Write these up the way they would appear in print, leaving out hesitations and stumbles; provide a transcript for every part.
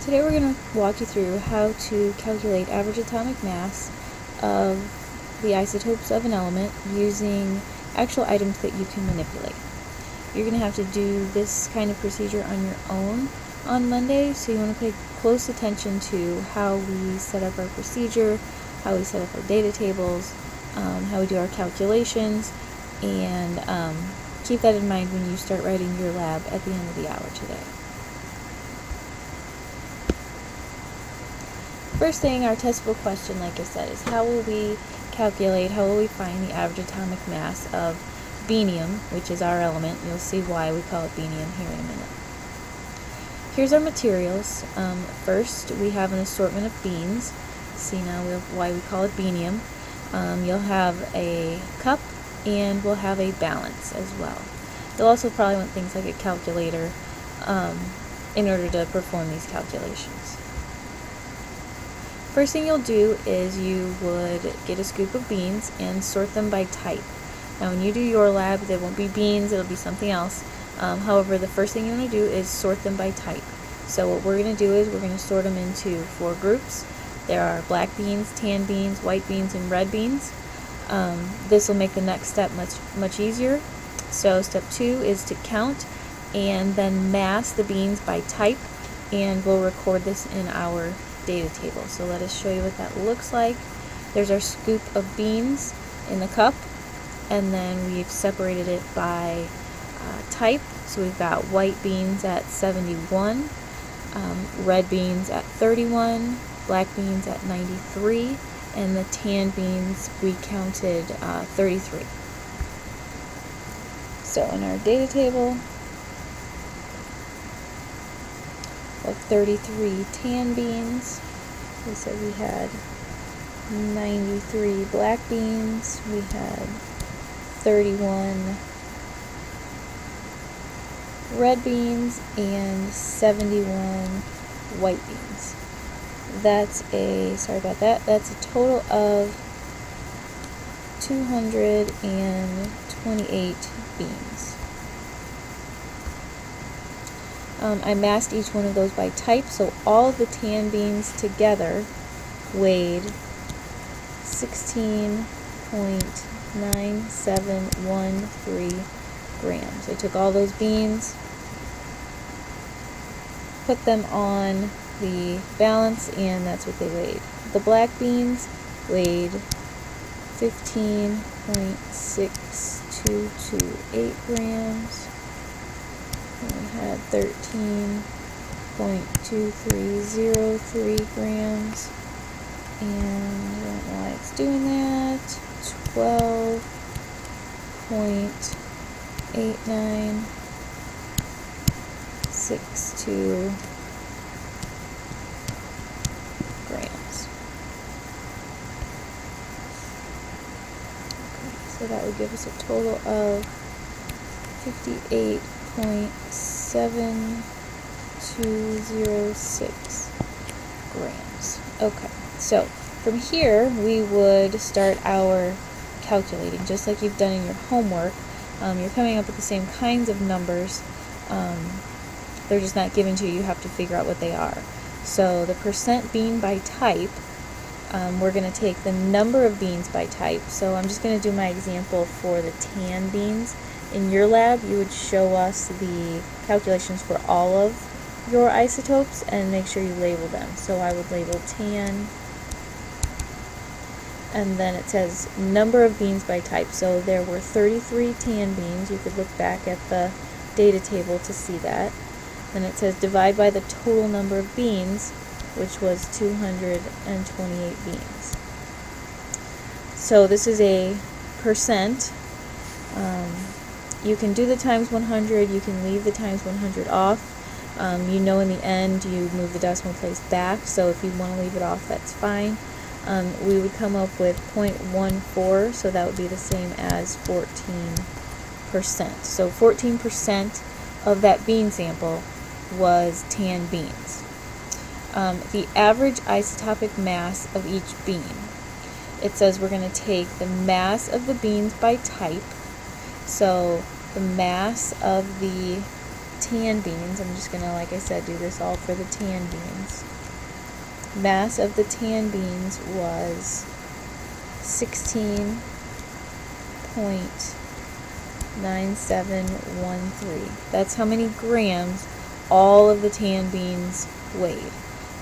Today we're going to walk you through how to calculate average atomic mass of the isotopes of an element using actual items that you can manipulate. You're going to have to do this kind of procedure on your own on Monday, so you want to pay close attention to how we set up our procedure, how we set up our data tables, how we do our calculations, and keep that in mind when you start writing your lab at the end of the hour today. First thing, our testable question, like I said, is how will we calculate, how will we find the average atomic mass of benium, which is our element. You'll see why we call it benium here in a minute. Here's our materials. First, we have an assortment of beans. See now why we call it benium. You'll have a cup, and we'll have a balance as well. You'll also probably want things like a calculator in order to perform these calculations. First thing you'll do is you would get a scoop of beans and sort them by type. Now when you do your lab, there won't be beans, it'll be something else. However, the first thing you want to do is sort them by type. So what we're going to do is we're going to sort them into 4 groups. There are black beans, tan beans, white beans, and red beans. This will make the next step much easier. So step 2 is to count and then mass the beans by type, and we'll record this in our data table. So let us show you what that looks like. There's our scoop of beans in the cup, and then we've separated it by type. So we've got white beans at 71, red beans at 31, black beans at 93, and the tan beans we counted 33. So in our data table of 33 tan beans, we said we had 93 black beans, we had 31 red beans, and 71 white beans. That's a total of 228 beans. I massed each one of those by type, so all of the tan beans together weighed 16.9713 grams. I took all those beans, put them on the balance, and that's what they weighed. The black beans weighed 15.6228 grams. And we had 13.2303 grams, and I don't know why it's doing that. 12.8962 grams. Okay, so that would give us a total of 58.7206 grams. Okay, so from here we would start our calculating, just like you've done in your homework. You're coming up with the same kinds of numbers. They're just not given to you. You have to figure out what they are. So the percent bean by type, we're going to take the number of beans by type. So I'm just going to do my example for the tan beans. In your lab, you would show us the calculations for all of your isotopes and make sure you label them. So I would label tan, and then it says number of beans by type. So there were 33 tan beans. You could look back at the data table to see that. Then it says divide by the total number of beans, which was 228 beans. So this is a percent. You can do the times 100, you can leave the times 100 off. You know in the end you move the decimal place back, so if you want to leave it off, that's fine. We would come up with 0.14, so that would be the same as 14%. So 14% of that bean sample was tan beans. The average isotopic mass of each bean. It says we're going to take the mass of the beans by type. So the mass of the tan beans, I'm just going to, like I said, do this all for the tan beans. Mass of the tan beans was 16.9713. That's how many grams all of the tan beans weighed.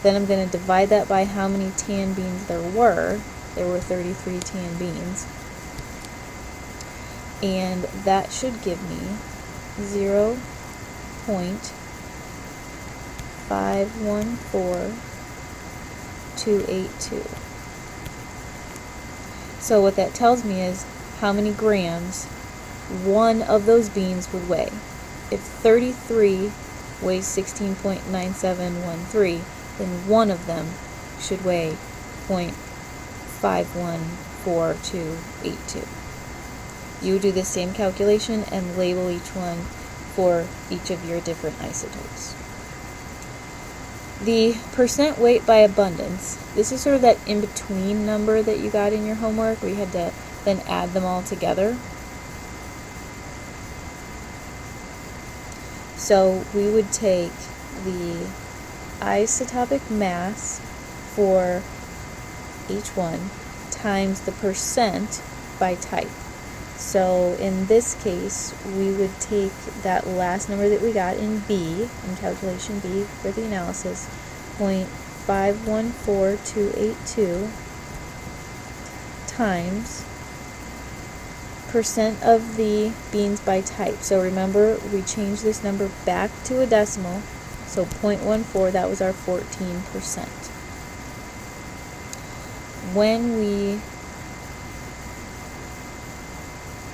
Then I'm going to divide that by how many tan beans there were. There were 33 tan beans. And that should give me 0.514282. So what that tells me is how many grams one of those beans would weigh. If 33 weighs 16.9713, then one of them should weigh 0.514282. You would do the same calculation and label each one for each of your different isotopes. The percent weight by abundance, this is sort of that in-between number that you got in your homework where you had to then add them all together. So we would take the isotopic mass for each one times the percent by type. So in this case, we would take that last number that we got in B, in calculation B for the analysis, 0.514282 times percent of the beans by type. So remember, we changed this number back to a decimal, so 0.14, that was our 14%. When we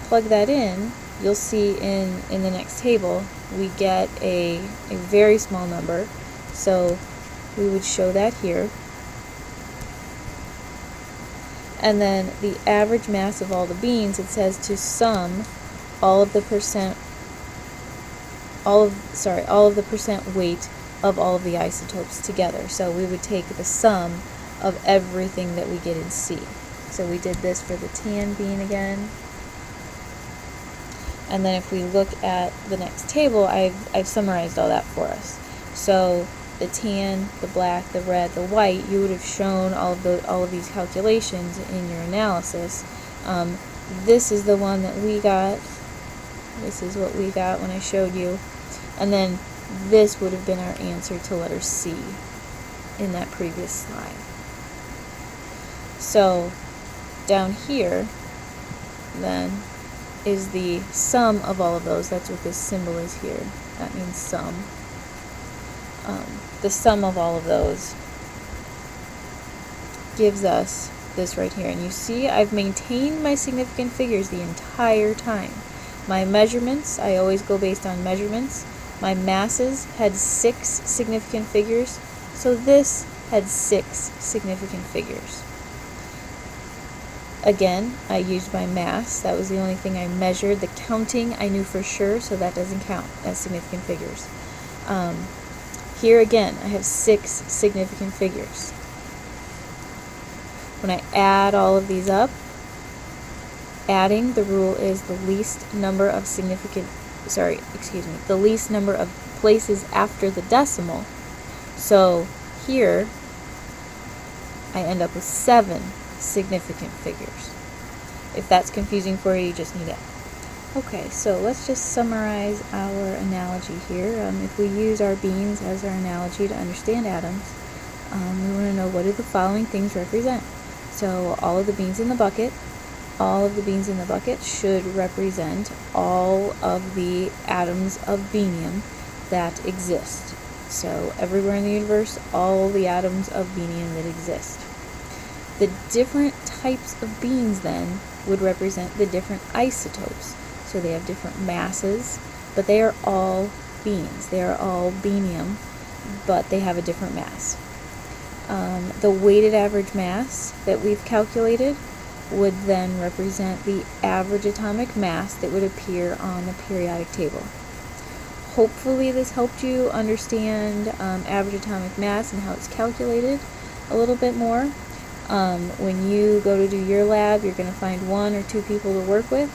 plug that in, you'll see in the next table, we get a very small number. So we would show that here. And then the average mass of all the beans, it says to sum all of the percent weight of all of the isotopes together. So we would take the sum of everything that we get in C. So we did this for the tan bean again. And then if we look at the next table, I've summarized all that for us. So the tan, the black, the red, the white, you would have shown all of these calculations in your analysis. This is the one that we got. This is what we got when I showed you. And then this would have been our answer to letter C in that previous slide. So down here then is the sum of all of those. That's what this symbol is here. That means sum. The sum of all of those gives us this right here. And you see I've maintained my significant figures the entire time. My measurements, I always go based on measurements. My masses had 6 significant figures, so this had 6 significant figures. Again, I used my mass. That was the only thing I measured. The counting I knew for sure, so that doesn't count as significant figures. Here again, I have 6 significant figures. When I add all of these up, adding, the rule is the least number of the least number of places after the decimal. So here, I end up with 7 significant figures. If that's confusing for you, you just need it. Okay, so let's just summarize our analogy here. If we use our beans as our analogy to understand atoms, we want to know, what do the following things represent? So all of the beans in the bucket should represent all of the atoms of benium that exist. So everywhere in the universe, all the atoms of benium that exist. The different types of beans then would represent the different isotopes. So they have different masses, but they are all beans. They are all benium, but they have a different mass. The weighted average mass that we've calculated would then represent the average atomic mass that would appear on the periodic table. Hopefully this helped you understand average atomic mass and how it's calculated a little bit more. When you go to do your lab, you're going to find 1 or 2 people to work with,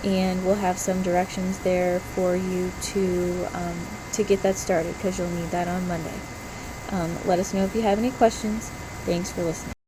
and we'll have some directions there for you to to get that started because you'll need that on Monday. Let us know if you have any questions. Thanks for listening.